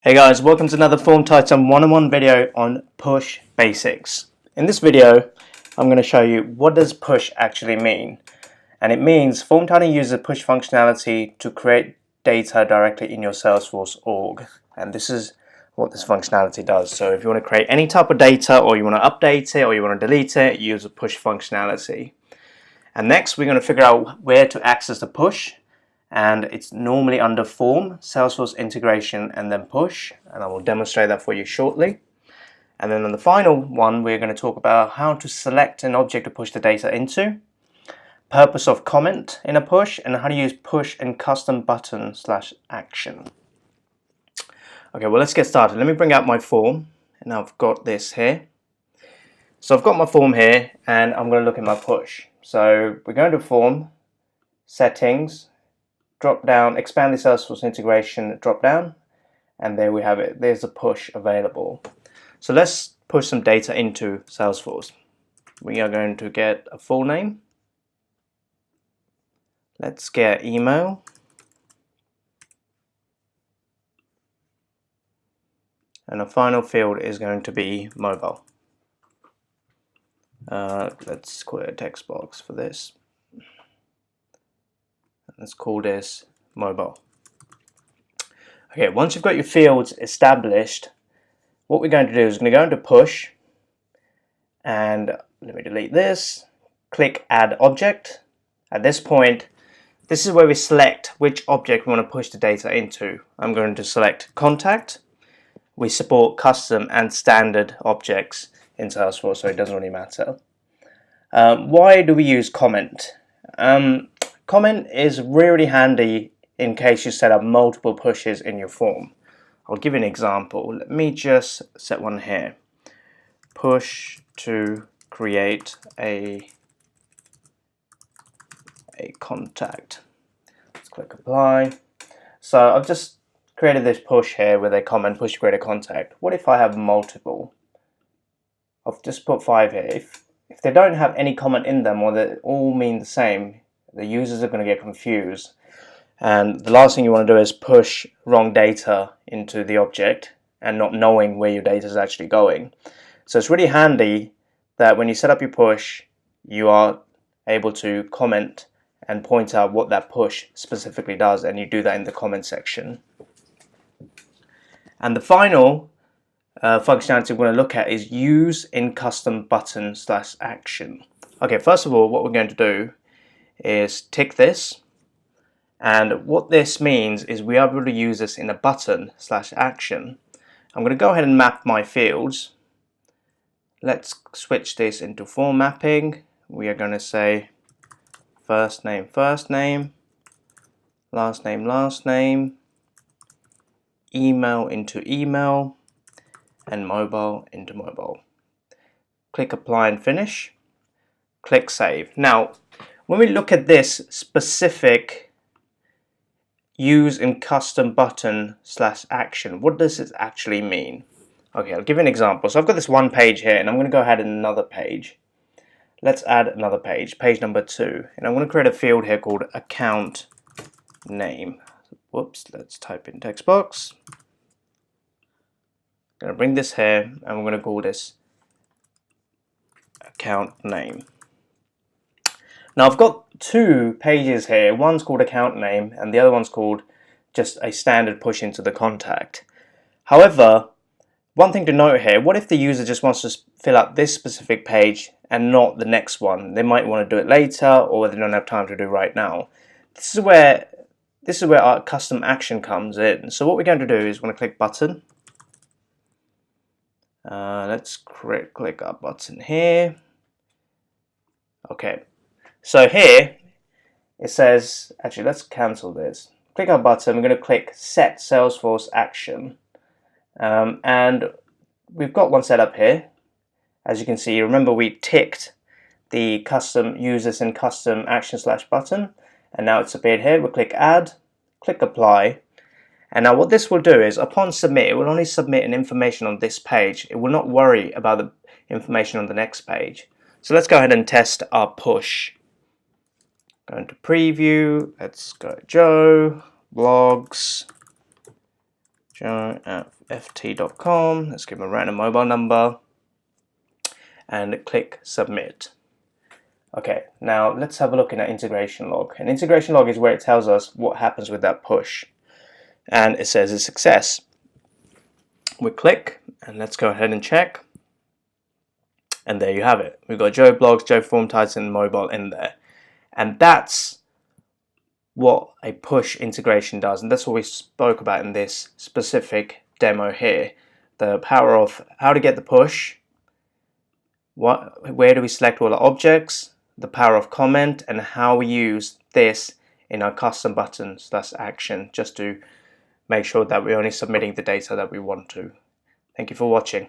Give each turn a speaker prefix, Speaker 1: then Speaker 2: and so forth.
Speaker 1: Hey guys, welcome to another Form Titan 101 video on push basics. In this video, I'm going to show you what does push actually mean. And it means Form Titan uses a push functionality to create data directly in your Salesforce org. And this is what this functionality does. So if you want to create any type of data, or you want to update it, or you want to delete it, use a push functionality. And next, we're going to figure out where to access the push. And it's normally under Form, Salesforce integration, and then push, and I will demonstrate that for you shortly. And then on the final one, we're going to talk about how to select an object to push the data into, purpose of comment in a push, and how to use push and custom button / action. Okay, well, let's get started. Let me bring out my form, and I've got this here. So I've got my form here, and I'm going to look at my push. So we're going to Form, Settings, drop down, expand the Salesforce integration drop down, and there we have it. There's a push available. So let's push some data into Salesforce. We are going to get a full name. Let's get email. And the final field is going to be mobile. Let's call it a text box for this. Let's call this mobile. Okay, once you've got your fields established, what we're going to do is we're going to go into push, and let me delete this, click add object. At this point, this is where we select which object we want to push the data into. I'm going to select contact. We support custom and standard objects in Salesforce, so it doesn't really matter. Why do we use comment? Comment is really handy in case you set up multiple pushes in your form. I'll give you an example. Let me just set one here. Push to create a contact. Let's click apply. So I've just created this push here with a comment, push to create a contact. What if I have multiple? I've just put 5 here. If they don't have any comment in them, or they all mean the same, the users are going to get confused, and the last thing you want to do is push wrong data into the object and not knowing where your data is actually going. So it's really handy that when you set up your push, you are able to comment and point out what that push specifically does, and you do that in the comment section. And the final functionality we're going to look at is use in custom button / action. Okay, first of all, what we're going to do is tick this, and what this means is we are able to use this in a button / action. I'm going to go ahead and map my fields. Let's switch this into form mapping. We are going to say first name, last name, email into email, and mobile into mobile. Click apply and finish. Click save. Now, when we look at this specific use in custom button / action, what does it actually mean? Okay, I'll give you an example. So I've got this one page here, and I'm going to go ahead and another page. Let's add another page, page number 2. And I'm going to create a field here called account name. Whoops, let's type in text box. I'm going to bring this here, and we're going to call this account name. Now I've got 2 pages here. One's called account name, and the other one's called just a standard push into the contact. However, one thing to note here, what if the user just wants to fill out this specific page and not the next one? They might want to do it later, or they don't have time to do right now. This is where our custom action comes in. So what we're going to do is we're going to click button. Let's click our button here. Okay. So here it says, actually let's cancel this. Click our button, we're going to click set Salesforce action. And we've got one set up here. As you can see, remember we ticked the custom users and custom action / button, and now it's appeared here. We'll click add, click apply. And now what this will do is upon submit, it will only submit an information on this page. It will not worry about the information on the next page. So let's go ahead and test our push. Go into preview, let's go Joe, blogs, joe@ft.com. Let's give him a random mobile number and click submit. Okay, now let's have a look in our integration log. An integration log is where it tells us what happens with that push, and it says a success. We click and let's go ahead and check, and there you have it. We've got Joe Blogs, Joe Form Types, and mobile in there, and that's what a push integration does, and that's what we spoke about in this specific demo here. The power of how to get the push, where do we select all the objects, the power of comment, and how we use this in our custom buttons, that's action, just to make sure that we're only submitting the data that we want to. Thank you for watching.